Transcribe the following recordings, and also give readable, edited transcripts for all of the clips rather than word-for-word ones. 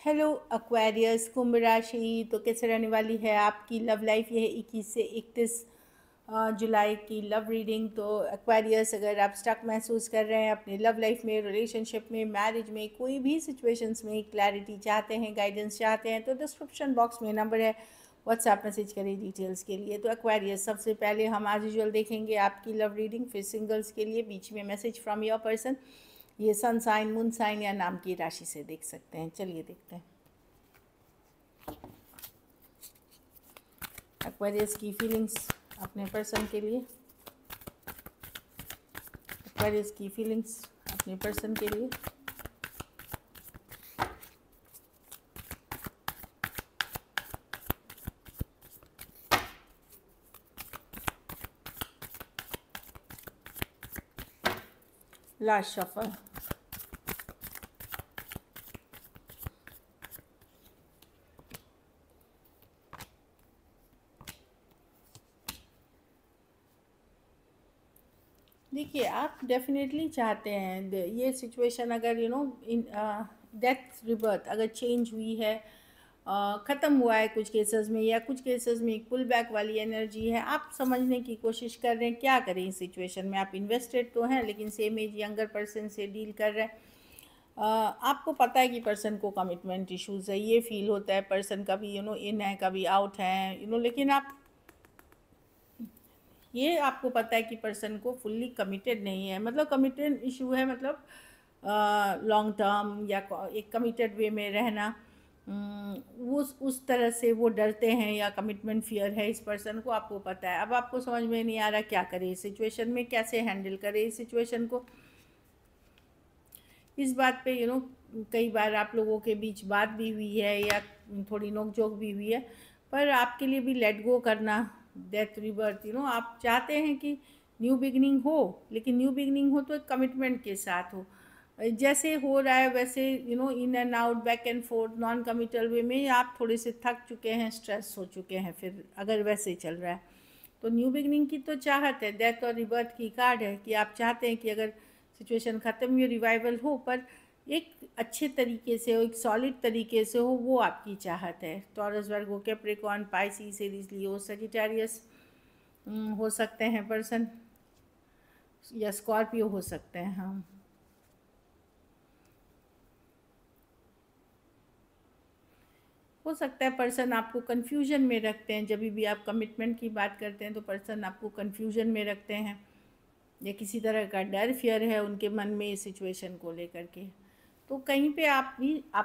Hello Aquarius कुंभ राशि। तो कैसे रहने वाली है आपकी लव लाइफ? यह 21 से 31 जुलाई की लव रीडिंग। तो एक्वेरियस, अगर आप स्टक महसूस कर रहे हैं अपनी लव लाइफ में, रिलेशनशिप में, मैरिज में, कोई भी सिचुएशंस में क्लैरिटी चाहते हैं, गाइडेंस चाहते हैं, तो डिस्क्रिप्शन बॉक्स में नंबर है, व्हाट्सएप मैसेज करें डिटेल्स के लिए। तो एक्वेरियस, सबसे पहले हम एज यूजुअल देखेंगे आपकी लव रीडिंग, फिर सिंगल्स के लिए बीच में मैसेज फ्रॉम योर पर्सन। ये सन साइन, मून साइन या नाम की राशि से देख सकते हैं। चलिए देखते हैं एक्वेरियस की फीलिंग्स अपने पर्सन के लिए। एक्वेरियस की फीलिंग्स अपने पर्सन के लिए। Last shuffle. देखिए, आप डेफिनेटली चाहते हैं ये सिचुएशन, अगर इन डेथ रिबर्थ अगर चेंज हुई है, ख़त्म हुआ है कुछ केसेस में, या कुछ केसेस में एक पुल बैक वाली एनर्जी है, आप समझने की कोशिश कर रहे हैं क्या करें इस सिचुएशन में। आप इन्वेस्टेड तो हैं, लेकिन सेम एज यंगर पर्सन से डील कर रहे हैं। आपको पता है कि पर्सन को कमिटमेंट इश्यूज़ है, ये फील होता है। पर्सन कभी इन है, कभी आउट है, लेकिन आप ये आपको पता है कि पर्सन को फुल्ली कमिटेड नहीं है, मतलब कमिटेड इशू है, मतलब लॉन्ग टर्म या एक कमिटेड वे में रहना। उस तरह से वो डरते हैं या कमिटमेंट फियर है इस पर्सन को, आपको पता है। अब आपको समझ में नहीं आ रहा क्या करें इस सिचुएशन में, कैसे हैंडल करें इस सिचुएशन को। इस बात पे कई बार आप लोगों के बीच बात भी हुई है या थोड़ी नोक-झोंक भी हुई है, पर आपके लिए भी लेट गो करना, डेथ रिबर्थ, आप चाहते हैं कि न्यू बिगनिंग हो, लेकिन न्यू बिगनिंग हो तो एक कमिटमेंट के साथ हो। जैसे हो रहा है वैसे in and out, back and forth, noncommittal way में आप थोड़े से थक चुके हैं, स्ट्रेस हो चुके हैं। फिर अगर वैसे चल रहा है तो न्यू बिगनिंग की तो चाहत है, डेथ और रिबर्थ की कार्ड है कि आप चाहते हैं कि अगर सिचुएशन ख़त्म हुई, रिवाइवल हो, पर एक अच्छे तरीके से हो, एक सॉलिड तरीके से हो, वो आपकी चाहत है। टॉरस, वर्गो, कैप्रिकॉर्न, पाइसिस, एरीज, लियो, सजिटेरियस हो सकते हैं पर्सन, या स्कॉर्पियो हो सकते हैं। हाँ, हो सकता है पर्सन आपको कन्फ्यूजन में रखते हैं। जब भी आप कमिटमेंट की बात करते हैं तो पर्सन आपको कन्फ्यूजन में रखते हैं, या किसी तरह का डर, फियर है उनके मन में इस सिचुएशन को लेकर के। तो कहीं पे आप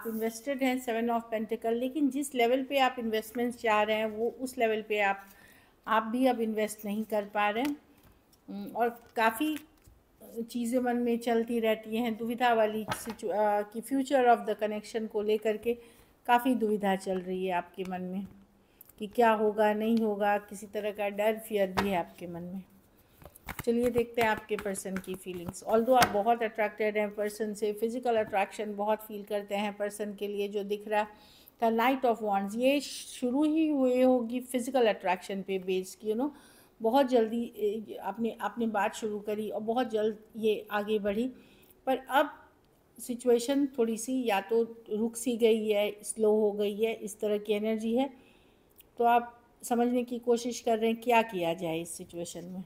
इन्वेस्टेड हैं, 7 ऑफ पेंटिकल, लेकिन जिस लेवल पे आप इन्वेस्टमेंट्स चाह रहे हैं वो उस लेवल पे आप भी अब इन्वेस्ट नहीं कर पा रहे हैं। और काफ़ी चीज़ें मन में चलती रहती हैं, दुविधा वाली कि फ्यूचर ऑफ द कनेक्शन को लेकर के काफ़ी दुविधा चल रही है आपके मन में कि क्या होगा, नहीं होगा, किसी तरह का डर, फियर भी है आपके मन में। चलिए देखते हैं आपके पर्सन की फीलिंग्स। ऑल्दो आप बहुत अट्रैक्टेड हैं पर्सन से, फिजिकल अट्रैक्शन बहुत फील करते हैं पर्सन के लिए। जो दिख रहा था नाइट ऑफ वॉन्ड्स, ये शुरू ही हुए होगी फिजिकल अट्रैक्शन पे बेस की, बहुत जल्दी आपने आपने बात शुरू करी और बहुत जल्द ये आगे बढ़ी। पर अब सिचुएशन थोड़ी सी या तो रुक सी गई है, स्लो हो गई है, इस तरह की एनर्जी है। तो आप समझने की कोशिश कर रहे हैं क्या किया जाए इस सिचुएशन में।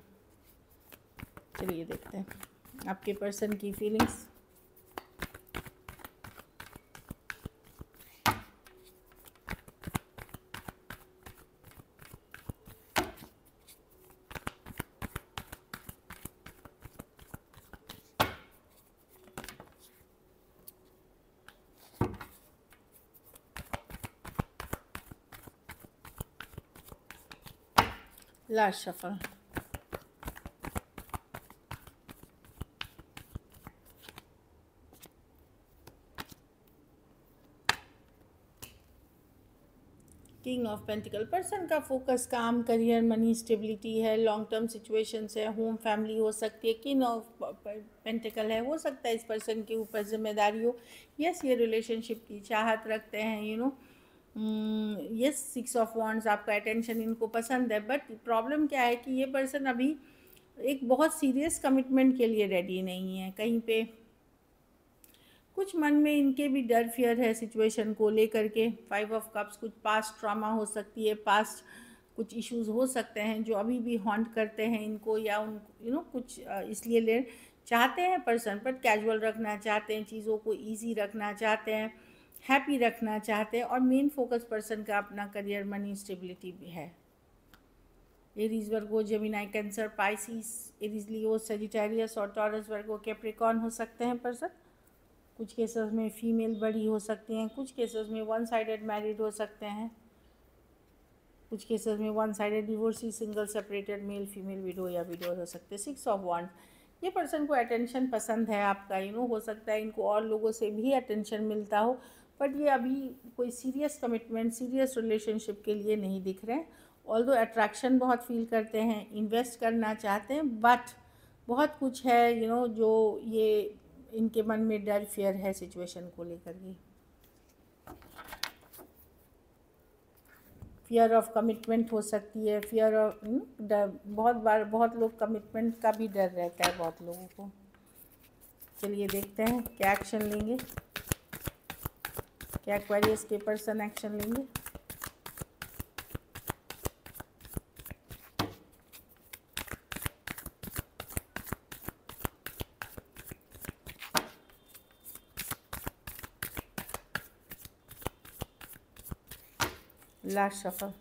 चलिए देखते हैं आपके पर्सन की feelings. Last shuffle. King of pentacle, person का फोकस काम, करियर, मनी, स्टेबिलिटी है, लॉन्ग टर्म सिचुएशंस है, होम, फैमिली हो सकती है। किंग ऑफ पेंटिकल है, हो सकता है इस पर्सन के ऊपर जिम्मेदारी हो। यस, ये रिलेशनशिप की चाहत रखते हैं, यस, 6 ऑफ वॉन्ड्स, आपका अटेंशन इनको पसंद है। बट प्रॉब्लम क्या है कि ये पर्सन अभी एक बहुत सीरियस कमिटमेंट के लिए रेडी नहीं है। कहीं पे कुछ मन में इनके भी डर फियर है सिचुएशन को लेकर के। 5 ऑफ कप्स, कुछ पास्ट ट्रॉमा हो सकती है, पास्ट कुछ इश्यूज हो सकते हैं जो अभी भी हॉन्ट करते हैं इनको, या उन कुछ इसलिए ले चाहते हैं पर्सन, बट कैजुअल रखना चाहते हैं, चीज़ों को ईजी रखना चाहते हैं, हैप्पी रखना चाहते हैं, और मेन फोकस पर्सन का अपना करियर, मनी, स्टेबिलिटी भी है। एरीज, वर्गो, Gemini, cancer, Pisces, Aries, Leo, Sagittarius और टॉरस, वर्गो, कैप्रिकॉर्न हो सकते हैं पर्सन। कुछ केसेस में फीमेल बड़ी हो सकती हैं, कुछ केसेस में वन साइडेड मैरिड हो सकते हैं, कुछ केसेस में one sided divorcee, single, separated, male female, window या विडो हो सकते हैं। 6 ऑफ वांड्स, ये पर्सन को अटेंशन पसंद है आपका, हो सकता है इनको और लोगों से भी अटेंशन मिलता हो, बट ये अभी कोई सीरियस कमिटमेंट, सीरियस रिलेशनशिप के लिए नहीं दिख रहे हैं। ऑल्दो अट्रैक्शन बहुत फील करते हैं, इन्वेस्ट करना चाहते हैं, बट बहुत कुछ है जो ये इनके मन में डर फियर है सिचुएशन को लेकर के। फियर ऑफ कमिटमेंट हो सकती है, फियर ऑफ बहुत बार बहुत लोग कमिटमेंट का भी डर रहता है बहुत लोगों को। चलिए देखते हैं क्या एक्शन लेंगे, क्या एक्वेरियस के पर्सन एक्शन लेंगे। Last shuffle,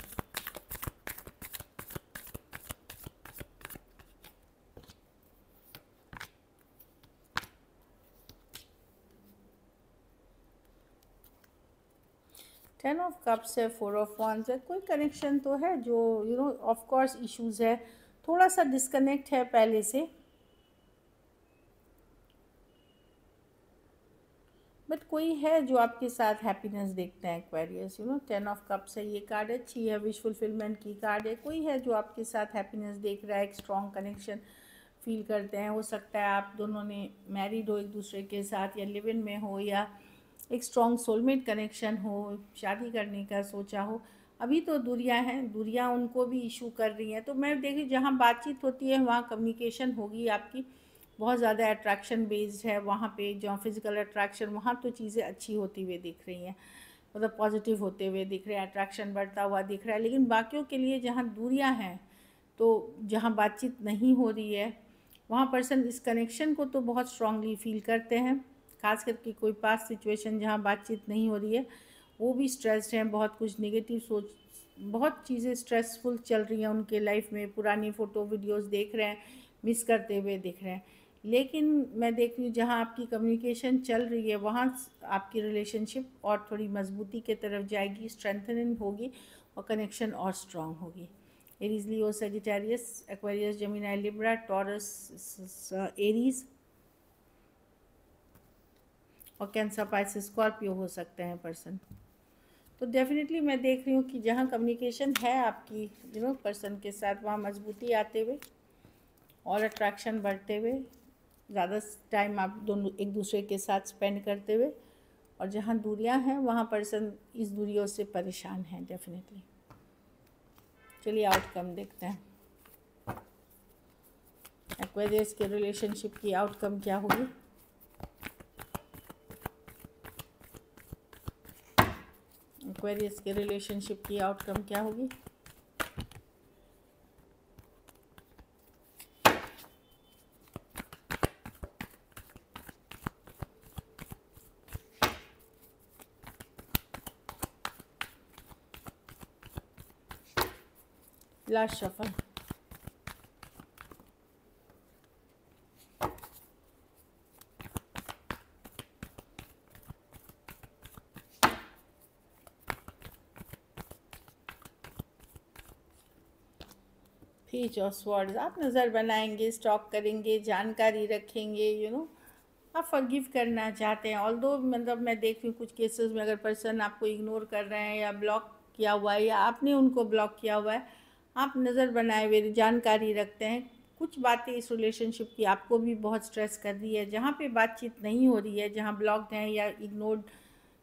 ten of cups है, 4 ऑफ वांड्स है। कोई कनेक्शन तो है जो ऑफ कोर्स इश्यूज है, थोड़ा सा डिस्कनेक्ट है पहले से, बट कोई है जो आपके साथ हैप्पीनेस देखते हैं एक्वेरियस। 10 ऑफ कप्स है, ये कार्ड अच्छी है, विश फुलफिलमेंट की कार्ड है। कोई है जो आपके साथ हैप्पीनेस देख रहा है, एक स्ट्रॉन्ग कनेक्शन फील करते हैं। हो सकता है आप दोनों ने मैरिड हो एक दूसरे के साथ, या लिव इन में हो, या एक स्ट्रॉन्ग सोलमेट कनेक्शन हो, शादी करने का सोचा हो। अभी तो दूरियां हैं, दूरियां उनको भी इशू कर रही हैं। तो मैं देखी जहाँ बातचीत होती है वहाँ कम्युनिकेशन होगी आपकी, बहुत ज़्यादा अट्रैक्शन बेस्ड है वहाँ पे, जहाँ फिज़िकल अट्रैक्शन, वहाँ तो चीज़ें अच्छी होती हुई दिख रही हैं, मतलब पॉजिटिव होते हुए दिख रहे हैं, अट्रैक्शन बढ़ता हुआ दिख रहा है। लेकिन बाकियों के लिए जहाँ दूरियाँ हैं, तो जहाँ बातचीत नहीं हो रही है, वहाँ पर्सन इस कनेक्शन को तो बहुत स्ट्रांगली फील करते हैं। खास करके कोई पास सिचुएशन जहाँ बातचीत नहीं हो रही है, वो भी स्ट्रेस्ड हैं, बहुत कुछ नेगेटिव सोच, बहुत चीज़ें स्ट्रेसफुल चल रही हैं उनके लाइफ में, पुरानी फ़ोटो वीडियोस देख रहे हैं, मिस करते हुए दिख रहे हैं। लेकिन मैं देख रही हूँ जहाँ आपकी कम्युनिकेशन चल रही है, वहाँ आपकी रिलेशनशिप और थोड़ी मजबूती की तरफ जाएगी, स्ट्रेंथनिंग होगी और कनेक्शन और स्ट्रांग होगी। Aries, Leo, Sagittarius, Aquarius, Gemini, Libra, Taurus, Aries और कैंसर, पाइसिस, स्कॉर्पियो हो सकते हैं पर्सन। तो डेफिनेटली मैं देख रही हूँ कि जहाँ कम्युनिकेशन है आपकी पर्सन के साथ, वहाँ मजबूती आते हुए और अट्रैक्शन बढ़ते हुए, ज़्यादा टाइम आप दोनों एक दूसरे के साथ स्पेंड करते हुए, और जहाँ दूरियां हैं वहाँ पर्सन इस दूरियों से परेशान हैं डेफिनेटली। चलिए आउटकम देखते हैं, एक्वेरियस के रिलेशनशिप की आउटकम क्या होगी। एक्वेरियस के रिलेशनशिप की आउटकम क्या होगी। Last shuffle, page of swords. आप नज़र बनाएंगे, स्टॉक करेंगे, जानकारी रखेंगे, आप फॉरगिव करना चाहते हैं। ऑल्दो मतलब मैं देख रही हूँ कुछ केसेस में अगर पर्सन आपको इग्नोर कर रहे हैं या ब्लॉक किया हुआ है, या आपने उनको ब्लॉक किया हुआ है, आप नज़र बनाए हुए जानकारी रखते हैं। कुछ बातें इस रिलेशनशिप की आपको भी बहुत स्ट्रेस कर रही है, जहाँ पे बातचीत नहीं हो रही है, जहाँ ब्लॉक्ड हैं या इग्नोर्ड,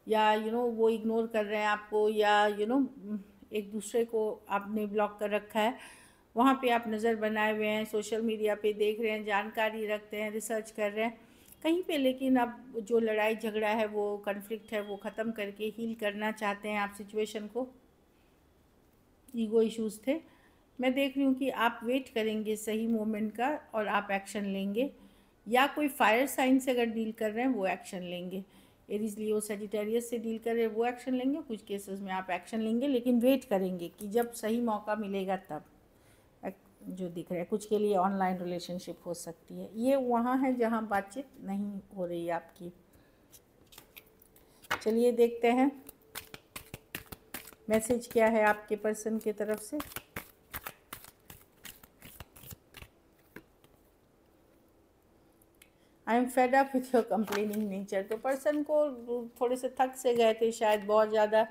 या वो इग्नोर कर रहे हैं आपको, या एक दूसरे को आपने ब्लॉक कर रखा है, वहाँ पे आप नज़र बनाए हुए हैं, सोशल मीडिया पे देख रहे हैं, जानकारी रखते हैं, रिसर्च कर रहे हैं। कहीं पे, लेकिन अब जो लड़ाई झगड़ा है, वो कन्फ्लिक्ट है, वो ख़त्म करके हील करना चाहते हैं आप सिचुएशन को। ईगो इश्यूज़ थे। मैं देख रही हूँ कि आप वेट करेंगे सही मोमेंट का और आप एक्शन लेंगे, या कोई फायर साइन से अगर डील कर रहे हैं वो एक्शन लेंगे। एरीज लियो सजिटेरियस से डील कर रहे हैं वो एक्शन लेंगे, कुछ केसेस में आप एक्शन लेंगे, लेकिन वेट करेंगे कि जब सही मौका मिलेगा तब। जो दिख रहा है कुछ के लिए ऑनलाइन रिलेशनशिप हो सकती है, ये वहाँ है जहाँ बातचीत नहीं हो रही है आपकी। चलिए देखते हैं मैसेज क्या है आपके पर्सन की तरफ से। I am fed up with your complaining nature. तो पर्सन को थोड़े से थक से गए थे शायद, बहुत ज़्यादा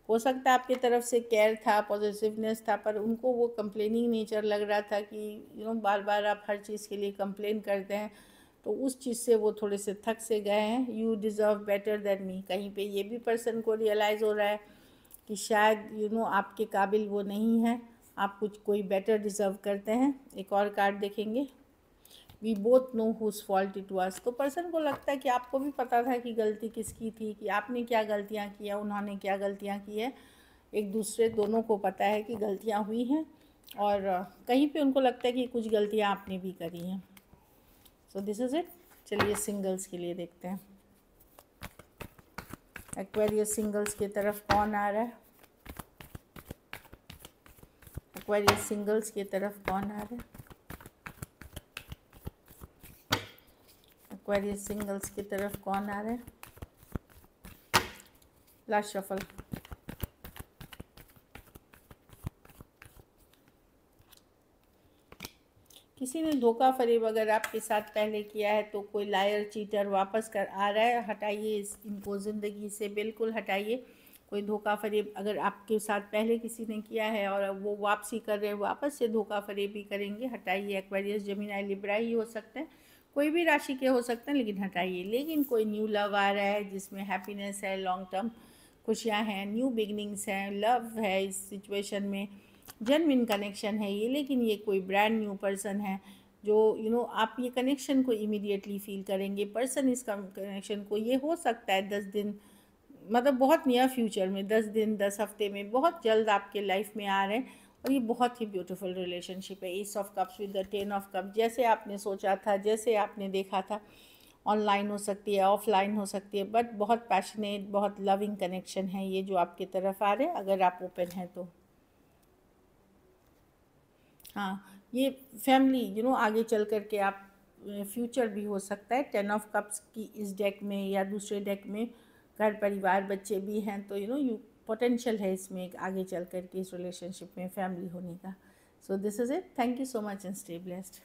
हो सकता है आपकी तरफ से केयर था, पॉजिटिवनेस था, पर उनको वो कंप्लेनिंग नेचर लग रहा था कि बार बार आप हर चीज़ के लिए कंप्लेन करते हैं, तो उस चीज़ से वो थोड़े से थक से गए हैं। You deserve better than me, कहीं पे ये भी पर्सन को रियलाइज़ हो रहा है कि शायद आपके काबिल वो नहीं है, आप कुछ कोई बेटर डिज़र्व करते हैं। एक और कार्ड देखेंगे। We both know whose fault it was. तो पर्सन को लगता है कि आपको भी पता था कि गलती किसकी थी, कि आपने क्या गलतियाँ की है, उन्होंने क्या गलतियाँ की है। एक दूसरे दोनों को पता है कि गलतियाँ हुई हैं, और कहीं पे उनको लगता है कि कुछ गलतियाँ आपने भी करी हैं। So this is it. चलिए सिंगल्स के लिए देखते हैं। एक्वेरियस सिंगल्स की तरफ कौन आ रहा है? एक्वेरियस सिंगल्स की तरफ कौन आ रहा है? एक्वेरियस सिंगल्स की तरफ कौन आ रहा है? Last shuffle. किसी ने धोखा फरेब अगर आपके साथ पहले किया है, तो कोई लायर चीटर वापस कर आ रहा है। हटाइए इनको ज़िंदगी से, बिल्कुल हटाइए। कोई धोखा फरेब अगर आपके साथ पहले किसी ने किया है और वो वापसी कर रहे हैं, वापस से धोखा फरेब ही करेंगे, हटाइए। एक्वेरियस, जेमिनी, लिब्रा ही हो सकते हैं, कोई भी राशि के हो सकते हैं, लेकिन हटाइए। लेकिन कोई न्यू लव आ रहा है जिसमें हैप्पीनेस है, लॉन्ग टर्म खुशियाँ हैं, न्यू बिगनिंग्स हैं, लव है इस सिचुएशन में, जेन्युइन कनेक्शन है ये। लेकिन ये कोई ब्रांड न्यू पर्सन है जो आप ये कनेक्शन को इमीडिएटली फील करेंगे। पर्सन इस कनेक्शन को, ये हो सकता है 10 दिन, मतलब बहुत नियर फ्यूचर में, 10 दिन 10 हफ्ते में, बहुत जल्द आपके लाइफ में आ रहे हैं। और ये बहुत ही ब्यूटीफुल रिलेशनशिप है। S of cups with the 10 of cup, जैसे आपने सोचा था, जैसे आपने देखा था। ऑनलाइन हो सकती है, ऑफलाइन हो सकती है, बट बहुत पैशनेट, बहुत लविंग कनेक्शन है ये जो आपकी तरफ आ रहे हैं, अगर आप ओपन हैं तो। हाँ, ये फैमिली आगे चल कर के आप फ्यूचर भी हो सकता है। 10 ऑफ कप्स की इस डेक में या दूसरे डेक में घर परिवार बच्चे भी हैं, तो यू पोटेंशियल है इसमें आगे चल कर के इस रिलेशनशिप में फैमिली होने का। So this is it. Thank you so much and stay blessed.